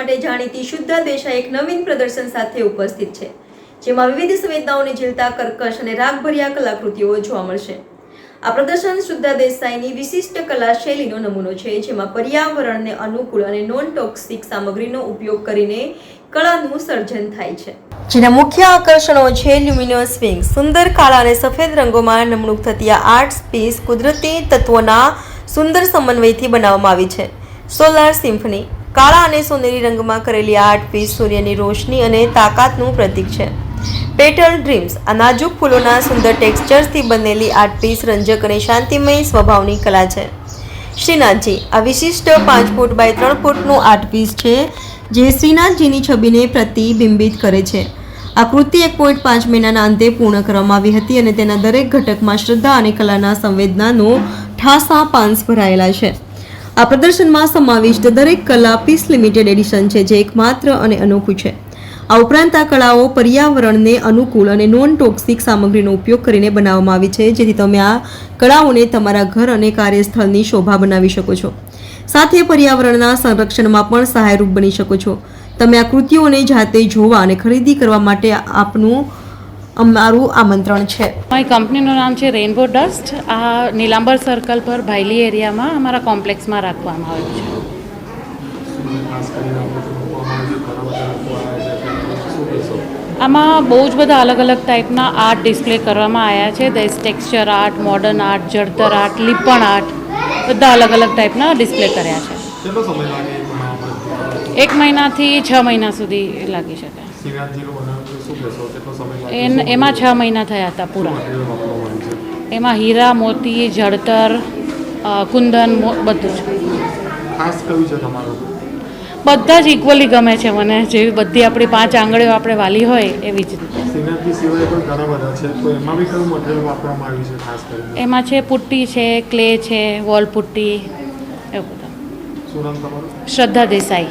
માટે જાણીતી શુદ્ધા દેસાઈ એક નવીન પ્રદર્શન સાથે ઉપસ્થિત છે, જેમાં વિવિધ સંવેદનાઓને ઝીલતા કર્કશ અને રાગભર્યા કલાકૃતિઓ જોવા મળશે. આ પ્રદર્શન શુદ્ધા દેસાઈની વિશિષ્ટ કલા શૈલીનો નમૂનો છે, જેમાં પર્યાવરણને અનુકૂળ અને નોન ટોક્સિક સામગ્રીનો ઉપયોગ કરીને કળાનું સર્જન થાય છે. જેના મુખ્ય આકર્ષણો છે લ્યુમિનસ વિંગ, સુંદર કાળા અને સફેદ રંગોમાં નમણૂક થતી આ આર્ટ પીસ કુદરતી તત્વોના સુંદર સમન્વયથી બનાવવામાં આવી છે. સોલાર સિમ્ફની, કાળા અને સોનેરી રંગમાં કરેલી આર્ટ પીસ સૂર્યની રોશની અને તાકાતનું પ્રતીક છે. પેટલ ડ્રીમ્સ, આ નાજુક ફૂલોના સુંદર ટેક્સચર્સથી બનેલી આર્ટ પીસ રંજક અને શાંતિમય સ્વભાવની કલા છે. શ્રીનાથજી, આ વિશિષ્ટ 5 ફૂટ બાય 3 ફૂટનું આર્ટ પીસ છે, જે શ્રીનાથજીની છબીને પ્રતિબિંબિત કરે છે. આ કૃતિ 1.5 મહિનાના અંતે પૂર્ણ કરવામાં આવી હતી અને તેના દરેક ઘટકમાં શ્રદ્ધા અને કલાના સંવેદનાનો ઠાસા પાંસ ભરાયેલા છે. આ પ્રદર્શનમાં સમાવિષ્ટ દરેક કલા પીસ લિમિટેડ એડિશન છે, જે એકમાત્ર અને અનોખું છે. આ ઉપરાંત આ કળાઓ પર્યાવરણને અનુકૂળ અને નોન ટોક્સિક સામગ્રીનો ઉપયોગ કરીને બનાવવામાં આવી છે, જેથી તમે આ કળાઓને તમારા ઘર અને કાર્યસ્થળની શોભા બનાવી શકો છો. સાથે પર્યાવરણના સંરક્ષણમાં પણ સહાયરૂપ બની શકો છો. તમે આ કૃતિઓને જાતે જોવા અને ખરીદી કરવા માટે અમારું આમંત્રણ છે. મારી કંપનીનું નામ છે રેઇનબો ડસ્ટ. આ નીલાંબર સર્કલ પર ભાયલી એરિયામાં અમારા કોમ્પ્લેક્સમાં રાખવામાં આવ્યું છે. આમાં બહુ જ બધા અલગ અલગ ટાઈપના આર્ટ ડિસ્પ્લે કરવામાં આવ્યા છે. દેશ ટેક્સચર આર્ટ, મોડર્ન આર્ટ, જળતર આર્ટ, લીપણ આર્ટ, બધા અલગ અલગ ટાઈપના ડિસ્પ્લે કર્યા છે. 1 મહિનાથી 6 મહિના સુધી લાગી શકે. એમાં 6 મહિના થયા હતા પૂરા. એમાં હીરા, મોતી, જળતર, કુંદન, બધું જ. બધા જ ઇક્વલી ગમે છે મને. જેવી બધી આપણી 5 આંગળીઓ આપણે વાલી હોય એવી જ રીતે. એમાં છે પુટ્ટી છે, ક્લે છે, વોલ પુટ્ટી, એવું બધું. શ્રદ્ધા દેસાઈ.